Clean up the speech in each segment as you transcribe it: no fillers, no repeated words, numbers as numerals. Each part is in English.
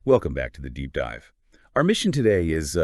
Welcome back to the Deep Dive. Our mission today is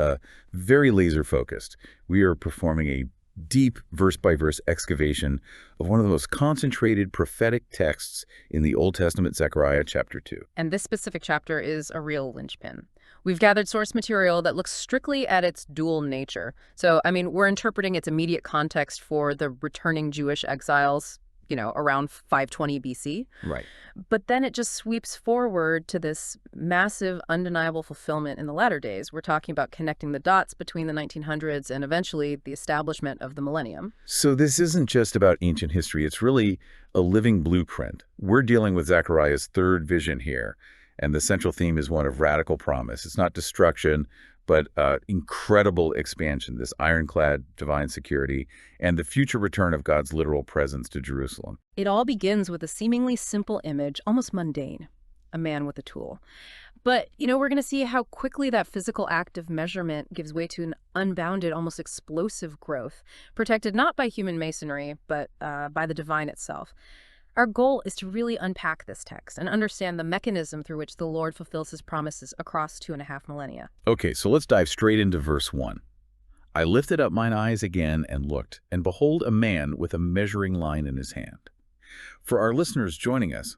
very laser-focused. We are performing a deep verse-by-verse excavation of one of the most concentrated prophetic texts in the Old Testament, Zechariah chapter 2. And this specific chapter is a real linchpin. We've gathered source material that looks strictly at its dual nature. So, we're interpreting its immediate context for the returning Jewish exiles, around 520 BC. Right. But then it just sweeps forward to this massive, undeniable fulfillment in the latter days. We're talking about connecting the dots between the 1900s and eventually the establishment of the millennium. So this isn't just about ancient history. It's really a living blueprint. We're dealing with Zechariah's third vision here, and the central theme is one of radical promise. It's not destruction, but incredible expansion, this ironclad divine security, and the future return of God's literal presence to Jerusalem. It all begins with a seemingly simple image, almost mundane, a man with a tool. But, we're going to see how quickly that physical act of measurement gives way to an unbounded, almost explosive growth, protected not by human masonry, but by the divine itself. Our goal is to really unpack this text and understand the mechanism through which the Lord fulfills his promises across 2.5 millennia. Okay, so let's dive straight into verse 1. I lifted up mine eyes again and looked, and behold, a man with a measuring line in his hand. For our listeners joining us,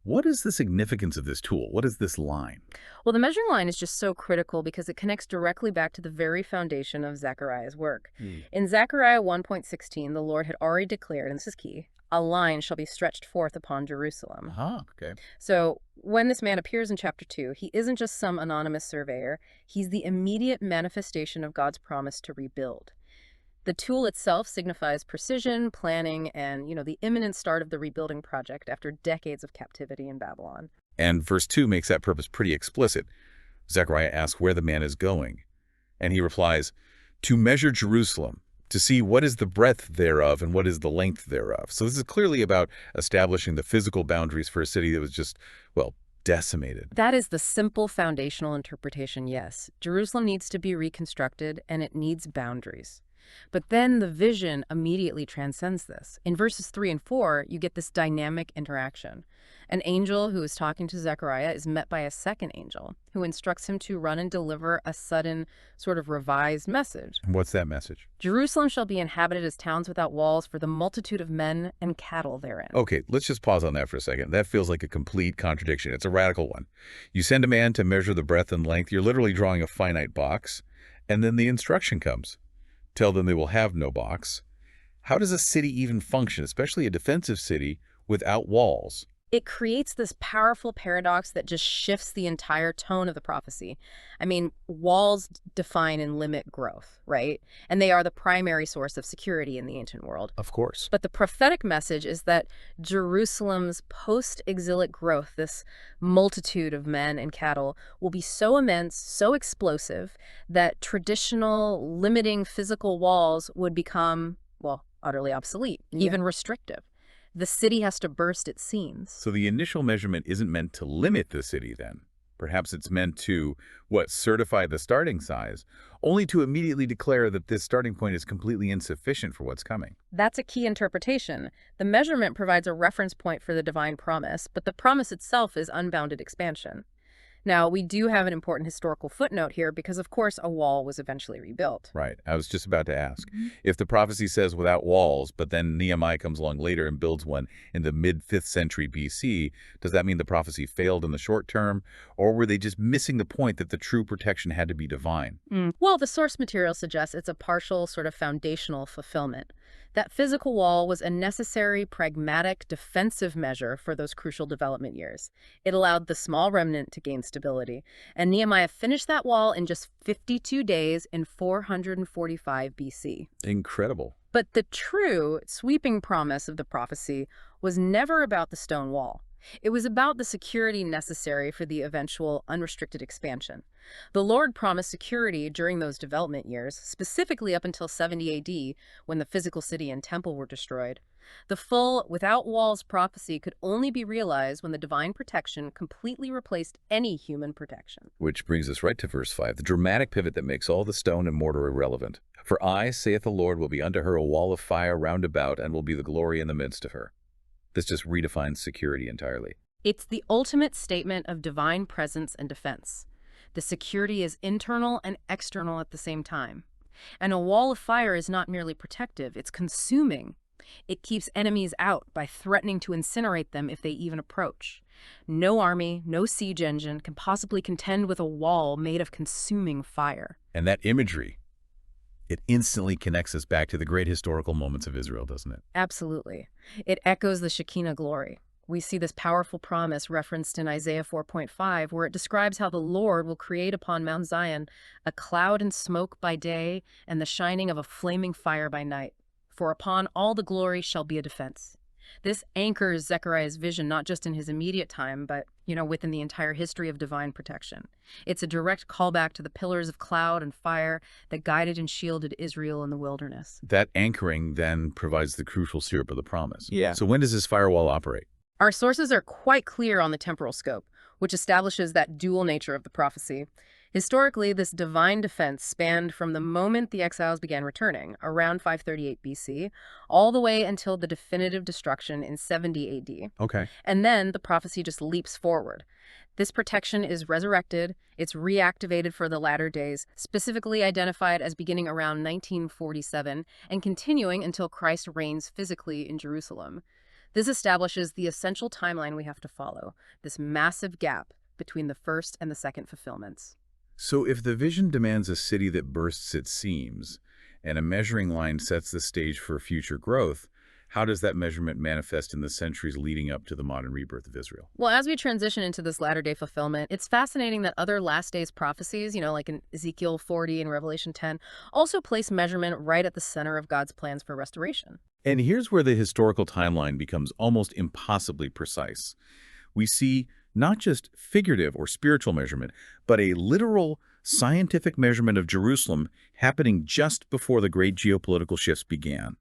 what is the significance of this tool? What is this line? Well, the measuring line is just so critical because it connects directly back to the very foundation of Zechariah's work. In Zechariah 1.16, the Lord had already declared, and this is key, a line shall be stretched forth upon Jerusalem. Okay. So when this man appears in chapter 2, he isn't just some anonymous surveyor. He's the immediate manifestation of God's promise to rebuild. The tool itself signifies precision, planning, and, the imminent start of the rebuilding project after decades of captivity in Babylon. And verse 2 makes that purpose pretty explicit. Zechariah asks where the man is going, and he replies, to measure Jerusalem, to see what is the breadth thereof and what is the length thereof. So this is clearly about establishing the physical boundaries for a city that was just, decimated. That is the simple foundational interpretation, yes. Jerusalem needs to be reconstructed, and it needs boundaries. But then the vision immediately transcends this. In verses 3 and 4, you get this dynamic interaction. An angel who is talking to Zechariah is met by a second angel who instructs him to run and deliver a sudden, sort of revised message. What's that message? Jerusalem shall be inhabited as towns without walls for the multitude of men and cattle therein. Okay, let's just pause on that for a second. That feels like a complete contradiction. It's a radical one. You send a man to measure the breadth and length. You're literally drawing a finite box, and then the instruction comes. Tell them they will have no box. How does a city even function, especially a defensive city, without walls? It creates this powerful paradox that just shifts the entire tone of the prophecy. Walls define and limit growth, right? And they are the primary source of security in the ancient world. Of course. But the prophetic message is that Jerusalem's post-exilic growth, this multitude of men and cattle, will be so immense, so explosive, that traditional limiting physical walls would become, utterly obsolete, even restrictive. The city has to burst its seams. So the initial measurement isn't meant to limit the city then. Perhaps it's meant to, certify the starting size, only to immediately declare that this starting point is completely insufficient for what's coming. That's a key interpretation. The measurement provides a reference point for the divine promise, but the promise itself is unbounded expansion. Now, we do have an important historical footnote here because, of course, a wall was eventually rebuilt. Right. I was just about to ask. If the prophecy says without walls, but then Nehemiah comes along later and builds one in the mid-5th century BC, does that mean the prophecy failed in the short term? Or were they just missing the point that the true protection had to be divine? Well, the source material suggests it's a partial, sort of foundational fulfillment. That physical wall was a necessary, pragmatic, defensive measure for those crucial development years. It allowed the small remnant to gain stability, and Nehemiah finished that wall in just 52 days in 445 BC. Incredible. But the true, sweeping promise of the prophecy was never about the stone wall. It was about the security necessary for the eventual unrestricted expansion. The Lord promised security during those development years, specifically up until 70 AD, when the physical city and temple were destroyed. The full, without walls prophecy could only be realized when the divine protection completely replaced any human protection. Which brings us right to verse 5, the dramatic pivot that makes all the stone and mortar irrelevant. For I, saith the Lord, will be unto her a wall of fire round about, and will be the glory in the midst of her. This just redefines security entirely. It's the ultimate statement of divine presence and defense. The security is internal and external at the same time. And a wall of fire is not merely protective, it's consuming. It keeps enemies out by threatening to incinerate them if they even approach. No army, no siege engine can possibly contend with a wall made of consuming fire. And that imagery, it instantly connects us back to the great historical moments of Israel, doesn't it? Absolutely. It echoes the Shekinah glory. We see this powerful promise referenced in Isaiah 4.5, where it describes how the Lord will create upon Mount Zion a cloud and smoke by day and the shining of a flaming fire by night. For upon all the glory shall be a defense. This anchors Zechariah's vision not just in his immediate time, but, within the entire history of divine protection. It's a direct callback to the pillars of cloud and fire that guided and shielded Israel in the wilderness. That anchoring then provides the crucial syrup of the promise. Yeah. So when does this firewall operate? Our sources are quite clear on the temporal scope, which establishes that dual nature of the prophecy. Historically, this divine defense spanned from the moment the exiles began returning, around 538 BC, all the way until the definitive destruction in 70 AD. Okay. And then the prophecy just leaps forward. This protection is resurrected, it's reactivated for the latter days, specifically identified as beginning around 1947 and continuing until Christ reigns physically in Jerusalem. This establishes the essential timeline we have to follow, this massive gap between the first and the second fulfillments. So if the vision demands a city that bursts its seams, and a measuring line sets the stage for future growth, how does that measurement manifest in the centuries leading up to the modern rebirth of Israel? Well, as we transition into this latter-day fulfillment, it's fascinating that other last days prophecies, like in Ezekiel 40 and Revelation 10, also place measurement right at the center of God's plans for restoration. And here's where the historical timeline becomes almost impossibly precise. We see not just figurative or spiritual measurement, but a literal scientific measurement of Jerusalem happening just before the great geopolitical shifts began.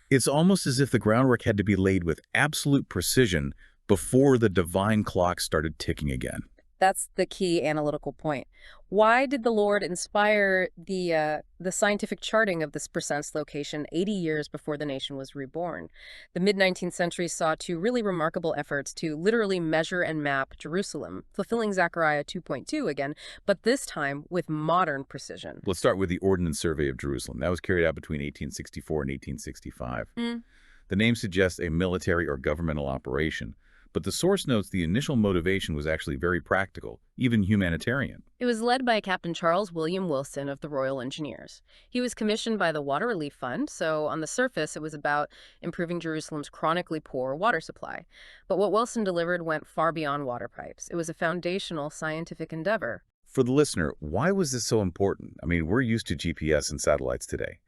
It's almost as if the groundwork had to be laid with absolute precision before the divine clock started ticking again. That's the key analytical point. Why did the Lord inspire the scientific charting of this precise location 80 years before the nation was reborn? The mid-19th century saw two really remarkable efforts to literally measure and map Jerusalem, fulfilling Zechariah 2.2 again, but this time with modern precision. Let's start with the Ordnance Survey of Jerusalem. That was carried out between 1864 and 1865. The name suggests a military or governmental operation, but the source notes the initial motivation was actually very practical, even humanitarian. It was led by Captain Charles William Wilson of the Royal Engineers. He was commissioned by the Water Relief Fund, so on the surface it was about improving Jerusalem's chronically poor water supply. But what Wilson delivered went far beyond water pipes. It was a foundational scientific endeavor. For the listener, why was this so important? I mean, we're used to GPS and satellites today.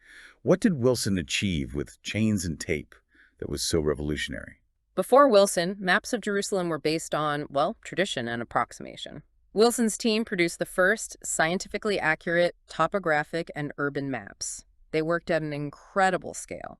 What did Wilson achieve with chains and tape that was so revolutionary? Before Wilson, maps of Jerusalem were based on, tradition and approximation. Wilson's team produced the first scientifically accurate topographic and urban maps. They worked at an incredible scale.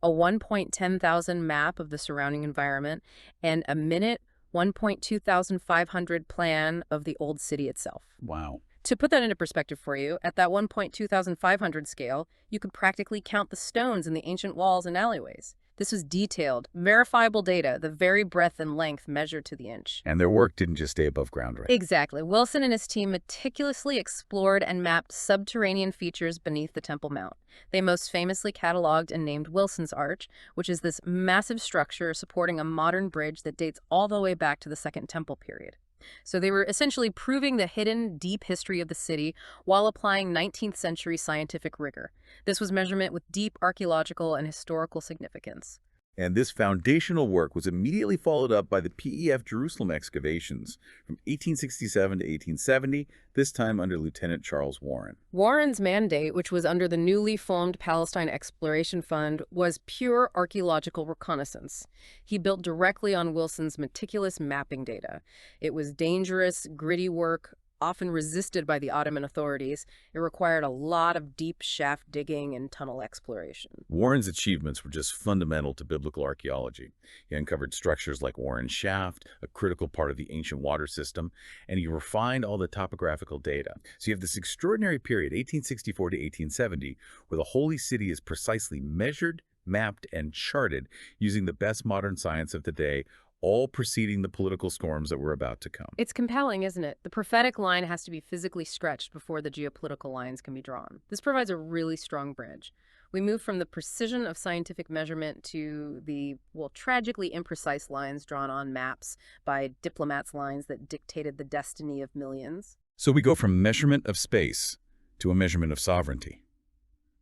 A 1.10,000 map of the surrounding environment and a minute 1.2500 plan of the old city itself. Wow. To put that into perspective for you, at that 1.2500 scale, you could practically count the stones in the ancient walls and alleyways. This was detailed, verifiable data, the very breadth and length measured to the inch. And their work didn't just stay above ground, right? Exactly. Wilson and his team meticulously explored and mapped subterranean features beneath the Temple Mount. They most famously cataloged and named Wilson's Arch, which is this massive structure supporting a modern bridge that dates all the way back to the Second Temple period. So they were essentially proving the hidden, deep history of the city while applying 19th century scientific rigor. This was measurement with deep archaeological and historical significance. And this foundational work was immediately followed up by the PEF Jerusalem excavations from 1867 to 1870, this time under Lieutenant Charles Warren. Warren's mandate, which was under the newly formed Palestine Exploration Fund, was pure archaeological reconnaissance. He built directly on Wilson's meticulous mapping data. It was dangerous, gritty work, often resisted by the Ottoman authorities. It required a lot of deep shaft digging and tunnel exploration. Warren's achievements were just fundamental to biblical archaeology. He uncovered structures like Warren's Shaft, a critical part of the ancient water system, and he refined all the topographical data. So you have this extraordinary period, 1864 to 1870, where the Holy City is precisely measured, mapped, and charted using the best modern science of the day, all preceding the political storms that were about to come. It's compelling, isn't it? The prophetic line has to be physically stretched before the geopolitical lines can be drawn. This provides a really strong bridge. We move from the precision of scientific measurement to the, well, tragically imprecise lines drawn on maps by diplomats' lines that dictated the destiny of millions. So we go from measurement of space to a measurement of sovereignty.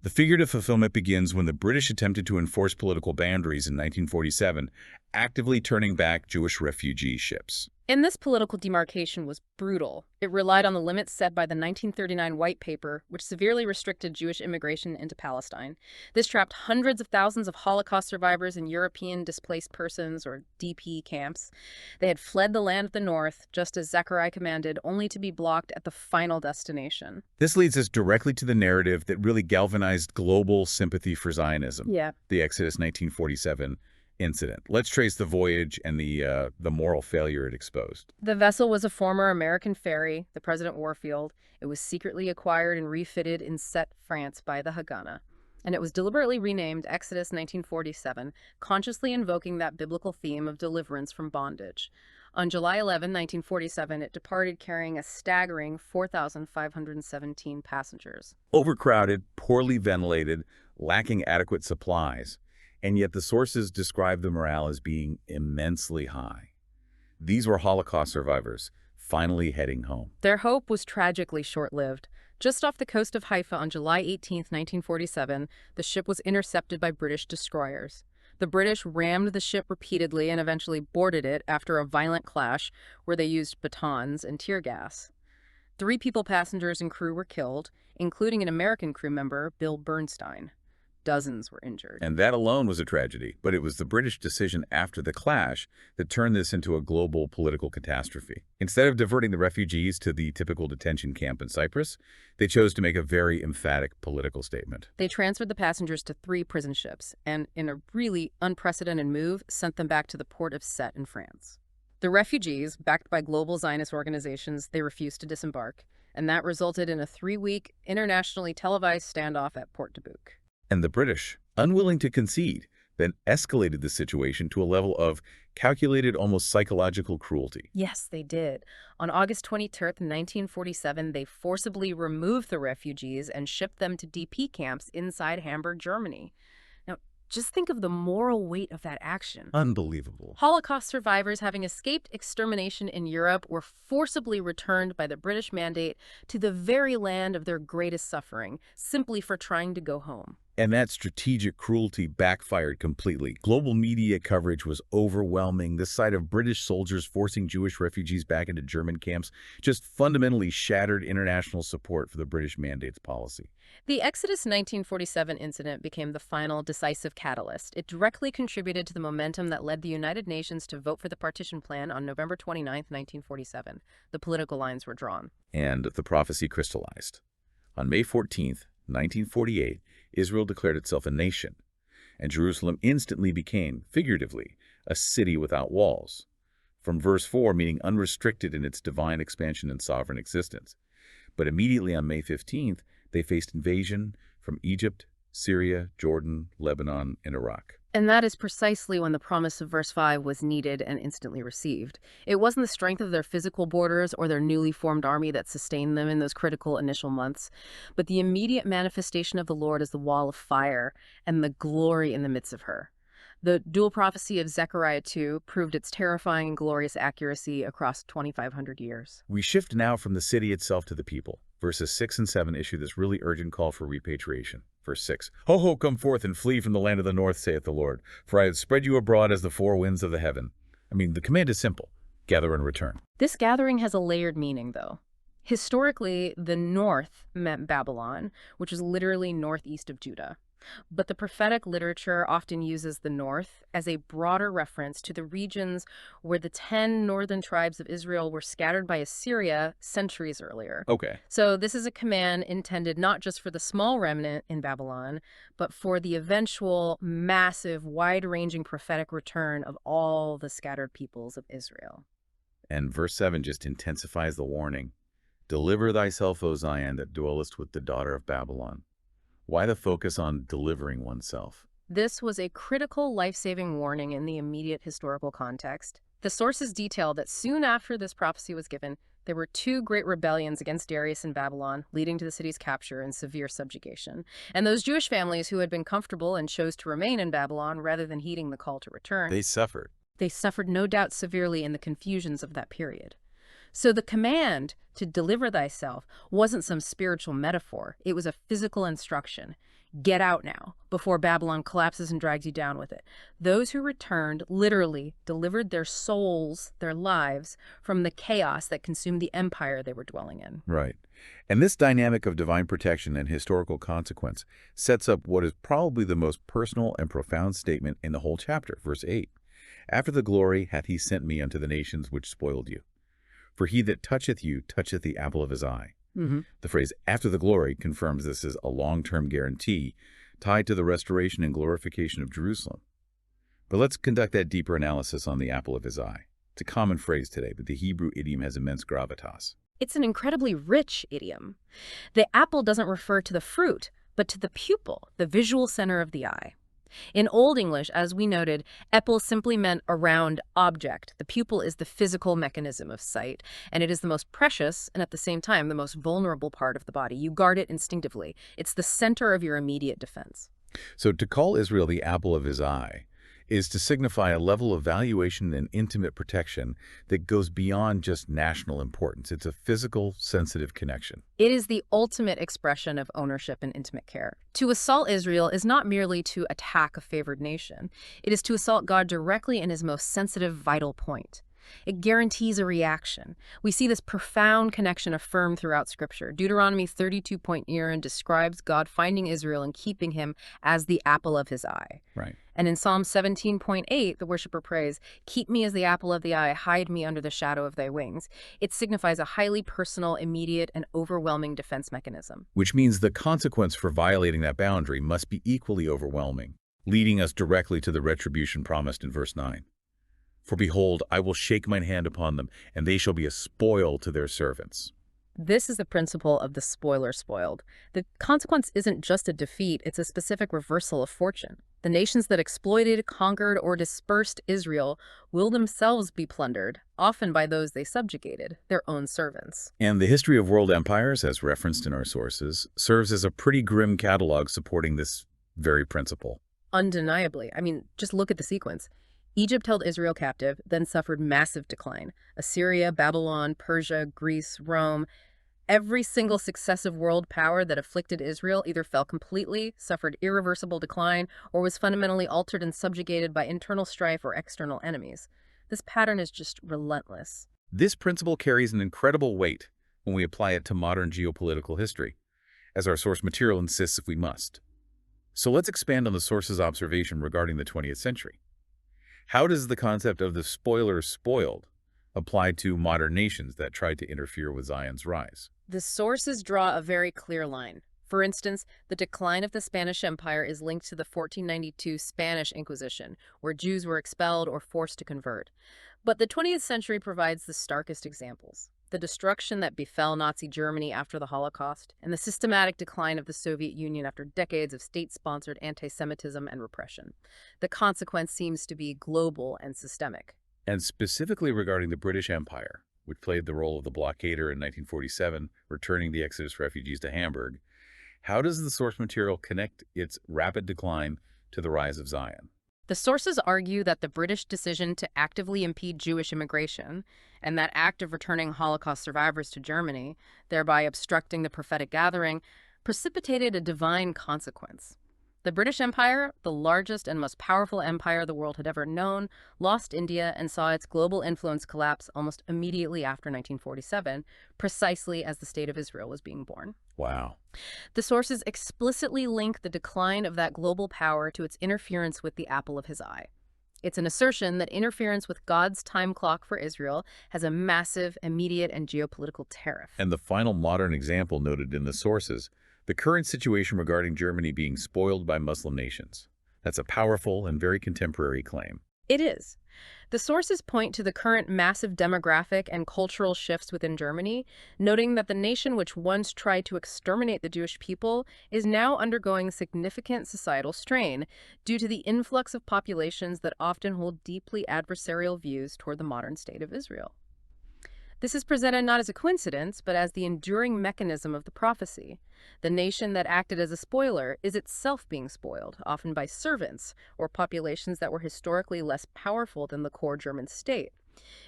The figurative fulfillment begins when the British attempted to enforce political boundaries in 1947, actively turning back Jewish refugee ships. And this political demarcation was brutal. It relied on the limits set by the 1939 White Paper, which severely restricted Jewish immigration into Palestine. This trapped hundreds of thousands of Holocaust survivors in European displaced persons, or DP, camps. They had fled the land of the North, just as Zechariah commanded, only to be blocked at the final destination. This leads us directly to the narrative that really galvanized global sympathy for Zionism, Yeah. the Exodus 1947 incident. Let's trace the voyage and the moral failure it exposed. The vessel was a former American ferry, the President Warfield. It was secretly acquired and refitted in Sète, France by the Haganah. And it was deliberately renamed Exodus 1947, consciously invoking that biblical theme of deliverance from bondage. On July 11, 1947, it departed carrying a staggering 4,517 passengers. Overcrowded, poorly ventilated, lacking adequate supplies, and yet the sources describe the morale as being immensely high. These were Holocaust survivors, finally heading home. Their hope was tragically short-lived. Just off the coast of Haifa on July 18, 1947, the ship was intercepted by British destroyers. The British rammed the ship repeatedly and eventually boarded it after a violent clash where they used batons and tear gas. 3 passengers and crew were killed, including an American crew member, Bill Bernstein. Dozens were injured. And that alone was a tragedy, but it was the British decision after the clash that turned this into a global political catastrophe. Instead of diverting the refugees to the typical detention camp in Cyprus, they chose to make a very emphatic political statement. They transferred the passengers to 3 prison ships and, in a really unprecedented move, sent them back to the port of Sète in France. The refugees, backed by global Zionist organizations, they refused to disembark, and that resulted in a 3-week, internationally televised standoff at Port de Bouc. And the British, unwilling to concede, then escalated the situation to a level of calculated, almost psychological cruelty. Yes, they did. On August 23rd, 1947, they forcibly removed the refugees and shipped them to DP camps inside Hamburg, Germany. Now, just think of the moral weight of that action. Unbelievable. Holocaust survivors having escaped extermination in Europe were forcibly returned by the British mandate to the very land of their greatest suffering, simply for trying to go home. And that strategic cruelty backfired completely. Global media coverage was overwhelming. The sight of British soldiers forcing Jewish refugees back into German camps just fundamentally shattered international support for the British mandates policy. The Exodus 1947 incident became the final decisive catalyst. It directly contributed to the momentum that led the United Nations to vote for the partition plan on November 29, 1947. The political lines were drawn. And the prophecy crystallized. On May 14, 1948, Israel declared itself a nation, and Jerusalem instantly became, figuratively, a city without walls. From verse 4, meaning unrestricted in its divine expansion and sovereign existence. But immediately on May 15th, they faced invasion from Egypt, Syria, Jordan, Lebanon, and Iraq. And that is precisely when the promise of verse 5 was needed and instantly received. It wasn't the strength of their physical borders or their newly formed army that sustained them in those critical initial months, but the immediate manifestation of the Lord as the wall of fire and the glory in the midst of her. The dual prophecy of Zechariah 2 proved its terrifying and glorious accuracy across 2,500 years. We shift now from the city itself to the people. Verses 6 and 7 issue this really urgent call for repatriation. Verse 6, Ho, ho, come forth and flee from the land of the north, saith the Lord, for I have spread you abroad as the 4 winds of the heaven. The command is simple. Gather and return. This gathering has a layered meaning, though. Historically, the north meant Babylon, which is literally northeast of Judah. But the prophetic literature often uses the north as a broader reference to the regions where the 10 northern tribes of Israel were scattered by Assyria centuries earlier. Okay. So this is a command intended not just for the small remnant in Babylon, but for the eventual massive, wide-ranging prophetic return of all the scattered peoples of Israel. And verse 7 just intensifies the warning. Deliver thyself, O Zion, that dwellest with the daughter of Babylon. Why the focus on delivering oneself? This was a critical life-saving warning in the immediate historical context. The sources detail that soon after this prophecy was given, there were two great rebellions against Darius in Babylon, leading to the city's capture and severe subjugation. And those Jewish families who had been comfortable and chose to remain in Babylon rather than heeding the call to return, They suffered. they suffered no doubt severely in the confusions of that period. So the command to deliver thyself wasn't some spiritual metaphor. It was a physical instruction. Get out now, before Babylon collapses and drags you down with it. Those who returned literally delivered their souls, their lives, from the chaos that consumed the empire they were dwelling in. Right. And this dynamic of divine protection and historical consequence sets up what is probably the most personal and profound statement in the whole chapter, verse 8. After the glory hath he sent me unto the nations which spoiled you. For he that toucheth you toucheth the apple of his eye. The phrase after the glory confirms this is a long-term guarantee tied to the restoration and glorification of Jerusalem. But let's conduct that deeper analysis on the apple of his eye. It's a common phrase today, but the Hebrew idiom has immense gravitas. It's an incredibly rich idiom. The apple doesn't refer to the fruit, but to the pupil, the visual center of the eye. In Old English, as we noted, epil simply meant a round object. The pupil is the physical mechanism of sight, and it is the most precious and at the same time the most vulnerable part of the body. You guard it instinctively. It's the center of your immediate defense. So to call Israel the apple of his eye is to signify a level of valuation and intimate protection that goes beyond just national importance. It's a physical, sensitive connection. It is the ultimate expression of ownership and intimate care. To assault Israel is not merely to attack a favored nation. It is to assault God directly in his most sensitive, vital point. It guarantees a reaction. We see this profound connection affirmed throughout Scripture. Deuteronomy 32.9 describes God finding Israel and keeping him as the apple of his eye. Right. And in Psalm 17.8, the worshiper prays, "Keep me as the apple of the eye, hide me under the shadow of thy wings." It signifies a highly personal, immediate, and overwhelming defense mechanism. Which means the consequence for violating that boundary must be equally overwhelming, leading us directly to the retribution promised in verse 9. For behold, I will shake mine hand upon them, and they shall be a spoil to their servants. This is the principle of the spoiler spoiled. The consequence isn't just a defeat, it's a specific reversal of fortune. The nations that exploited, conquered, or dispersed Israel will themselves be plundered, often by those they subjugated, their own servants. And the history of world empires, as referenced in our sources, serves as a pretty grim catalog supporting this very principle. Undeniably. I mean, just look at the sequence. Egypt held Israel captive, then suffered massive decline. Assyria, Babylon, Persia, Greece, Rome. Every single successive world power that afflicted Israel either fell completely, suffered irreversible decline, or was fundamentally altered and subjugated by internal strife or external enemies. This pattern is just relentless. This principle carries an incredible weight when we apply it to modern geopolitical history, as our source material insists if we must. So let's expand on the source's observation regarding the 20th century. How does the concept of the spoiler spoiled apply to modern nations that tried to interfere with Zion's rise? The sources draw a very clear line. For instance, the decline of the Spanish Empire is linked to the 1492 Spanish Inquisition, where Jews were expelled or forced to convert. But the 20th century provides the starkest examples. The destruction that befell Nazi Germany after the Holocaust, and the systematic decline of the Soviet Union after decades of state-sponsored anti-Semitism and repression. The consequence seems to be global and systemic. And specifically regarding the British Empire, which played the role of the blockader in 1947, returning the Exodus refugees to Hamburg, how does the source material connect its rapid decline to the rise of Zion? The sources argue that the British decision to actively impede Jewish immigration and that act of returning Holocaust survivors to Germany, thereby obstructing the prophetic gathering, precipitated a divine consequence. The British Empire, the largest and most powerful empire the world had ever known, lost India and saw its global influence collapse almost immediately after 1947, precisely as the State of Israel was being born. Wow. The sources explicitly link the decline of that global power to its interference with the apple of his eye. It's an assertion that interference with God's time clock for Israel has a massive, immediate, and geopolitical tariff. And the final modern example noted in the sources, the current situation regarding Germany being spoiled by Muslim nations. That's a powerful and very contemporary claim. It is. The sources point to the current massive demographic and cultural shifts within Germany, noting that the nation which once tried to exterminate the Jewish people is now undergoing significant societal strain due to the influx of populations that often hold deeply adversarial views toward the modern state of Israel. This is presented not as a coincidence, but as the enduring mechanism of the prophecy. The nation that acted as a spoiler is itself being spoiled, often by servants or populations that were historically less powerful than the core German state.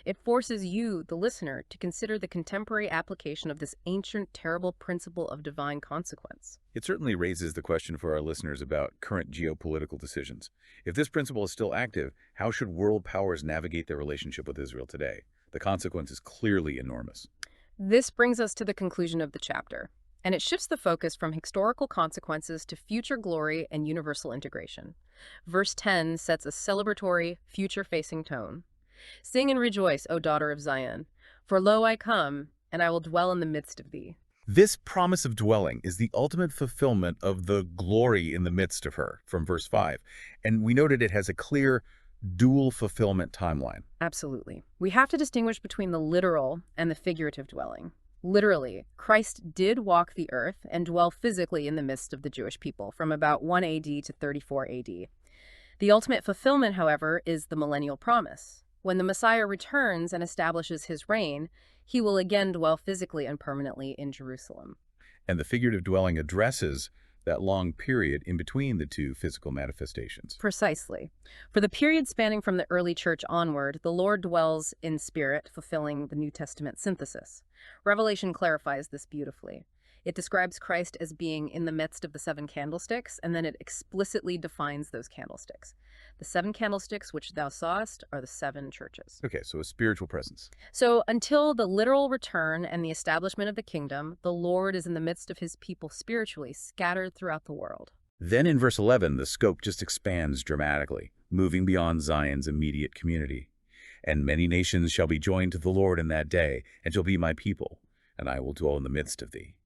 It forces you, the listener, to consider the contemporary application of this ancient, terrible principle of divine consequence. It certainly raises the question for our listeners about current geopolitical decisions. If this principle is still active, how should world powers navigate their relationship with Israel today? The consequence is clearly enormous. This brings us to the conclusion of the chapter, and it shifts the focus from historical consequences to future glory and universal integration. Verse 10 sets a celebratory, future-facing tone. Sing and rejoice, O daughter of Zion, for lo I come, and I will dwell in the midst of thee. This promise of dwelling is the ultimate fulfillment of the glory in the midst of her, from verse 5. And we noted it has a clear dual fulfillment timeline. Absolutely. We have to distinguish between the literal and the figurative dwelling. Literally, Christ did walk the earth and dwell physically in the midst of the Jewish people from about 1 AD to 34 AD. The ultimate fulfillment, however, is the millennial promise. When the Messiah returns and establishes his reign, he will again dwell physically and permanently in Jerusalem. And the figurative dwelling addresses that long period in between the two physical manifestations. Precisely. For the period spanning from the early church onward, the Lord dwells in spirit, fulfilling the New Testament synthesis. Revelation clarifies this beautifully. It describes Christ as being in the midst of the seven candlesticks, and then it explicitly defines those candlesticks. The seven candlesticks which thou sawest are the seven churches. Okay, so a spiritual presence. So until the literal return and the establishment of the kingdom, the Lord is in the midst of his people spiritually, scattered throughout the world. Then in verse 11, the scope just expands dramatically, moving beyond Zion's immediate community. And many nations shall be joined to the Lord in that day, and shall be my people, and I will dwell in the midst of thee.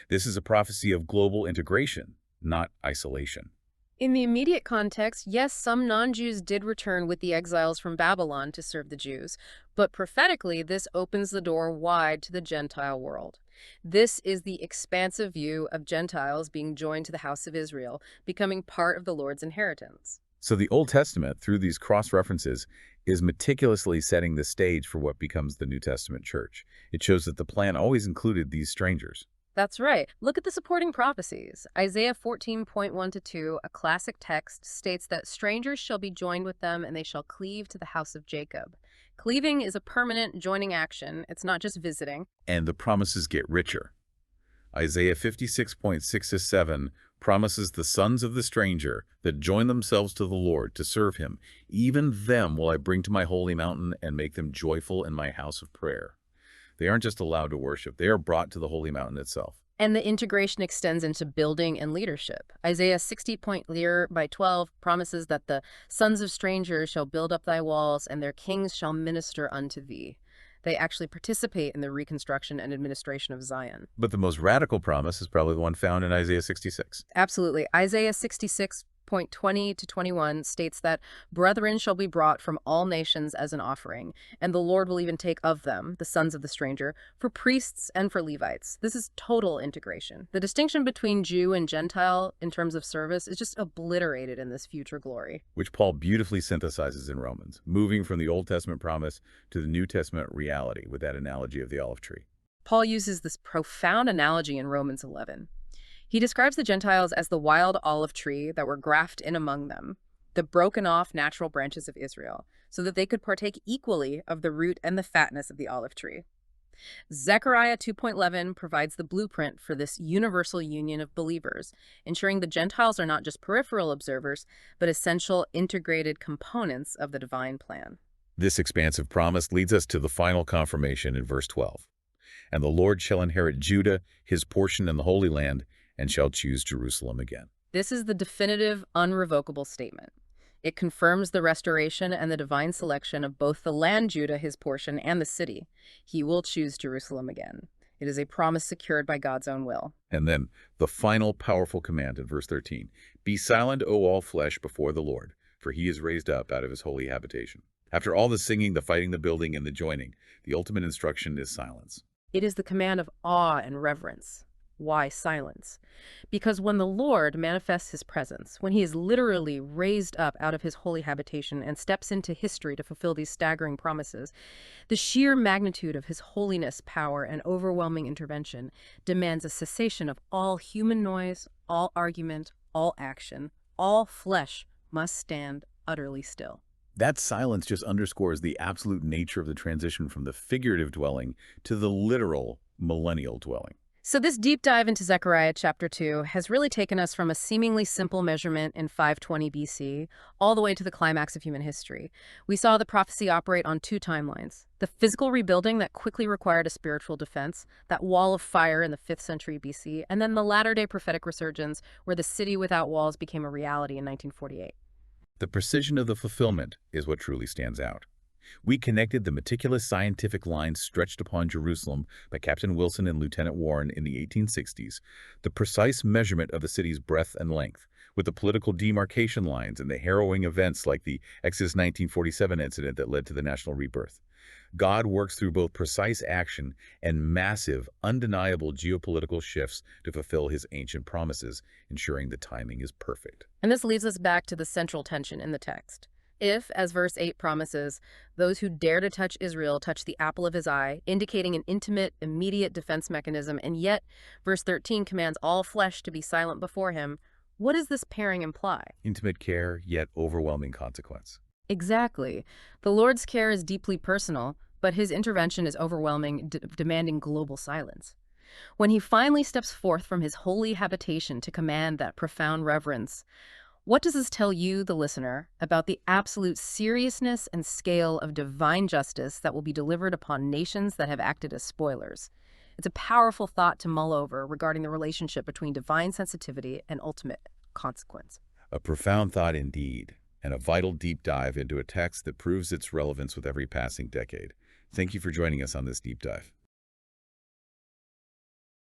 This is a prophecy of global integration, not isolation. In the immediate context, yes, some non-Jews did return with the exiles from Babylon to serve the Jews, but prophetically, this opens the door wide to the Gentile world. This is the expansive view of Gentiles being joined to the house of Israel, becoming part of the Lord's inheritance. So the Old Testament, through these cross-references, is meticulously setting the stage for what becomes the New Testament church. It shows that the plan always included these strangers. That's right. Look at the supporting prophecies. Isaiah 14.1-2, a classic text, states that strangers shall be joined with them and they shall cleave to the house of Jacob. Cleaving is a permanent joining action. It's not just visiting. And the promises get richer. Isaiah 56.6-7 promises the sons of the stranger that join themselves to the Lord to serve him. Even them will I bring to my holy mountain and make them joyful in my house of prayer. They aren't just allowed to worship, they are brought to the holy mountain itself. And the integration extends into building and leadership. Isaiah 60.12 promises that the sons of strangers shall build up thy walls, and their kings shall minister unto thee. They actually participate in the reconstruction and administration of Zion. But the most radical promise is probably the one found in Isaiah 66. Absolutely. Isaiah 66.20-21 states that brethren shall be brought from all nations as an offering, and the Lord will even take of them, the sons of the stranger, for priests and for Levites. This is total integration. The distinction between Jew and Gentile in terms of service is just obliterated in this future glory. Which Paul beautifully synthesizes in Romans, moving from the Old Testament promise to the New Testament reality with that analogy of the olive tree. Paul uses this profound analogy in Romans 11. He describes the Gentiles as the wild olive tree that were grafted in among them, the broken off natural branches of Israel, so that they could partake equally of the root and the fatness of the olive tree. Zechariah 2.11 provides the blueprint for this universal union of believers, ensuring the Gentiles are not just peripheral observers, but essential integrated components of the divine plan. This expansive promise leads us to the final confirmation in verse 12. And the Lord shall inherit Judah, his portion in the Holy Land, and shall choose Jerusalem again. This is the definitive, unrevocable statement. It confirms the restoration and the divine selection of both the land Judah, his portion, and the city. He will choose Jerusalem again. It is a promise secured by God's own will. And then the final powerful command in verse 13. Be silent, O all flesh, before the Lord, for he is raised up out of his holy habitation. After all the singing, the fighting, the building, and the joining, the ultimate instruction is silence. It is the command of awe and reverence. Why silence? Because when the Lord manifests his presence, when he is literally raised up out of his holy habitation and steps into history to fulfill these staggering promises, the sheer magnitude of his holiness, power, and overwhelming intervention demands a cessation of all human noise, all argument, all action. All flesh must stand utterly still. That silence just underscores the absolute nature of the transition from the figurative dwelling to the literal millennial dwelling. So this deep dive into Zechariah chapter 2 has really taken us from a seemingly simple measurement in 520 BC all the way to the climax of human history. We saw the prophecy operate on two timelines: the physical rebuilding that quickly required a spiritual defense, that wall of fire in the 5th century BC, and then the latter-day prophetic resurgence where the city without walls became a reality in 1948. The precision of the fulfillment is what truly stands out. We connected the meticulous scientific lines stretched upon Jerusalem by Captain Wilson and Lieutenant Warren in the 1860s, the precise measurement of the city's breadth and length, with the political demarcation lines and the harrowing events like the Exodus 1947 incident that led to the national rebirth. God works through both precise action and massive, undeniable geopolitical shifts to fulfill his ancient promises, ensuring the timing is perfect. And this leads us back to the central tension in the text. If, as verse 8 promises, those who dare to touch Israel touch the apple of his eye, indicating an intimate, immediate defense mechanism, and yet verse 13 commands all flesh to be silent before him, what does this pairing imply? Intimate care, yet overwhelming consequence. Exactly. The Lord's care is deeply personal, but his intervention is overwhelming, demanding global silence. When he finally steps forth from his holy habitation to command that profound reverence, what does this tell you, the listener, about the absolute seriousness and scale of divine justice that will be delivered upon nations that have acted as spoilers? It's a powerful thought to mull over regarding the relationship between divine sensitivity and ultimate consequence. A profound thought indeed, and a vital deep dive into a text that proves its relevance with every passing decade. Thank you for joining us on this deep dive.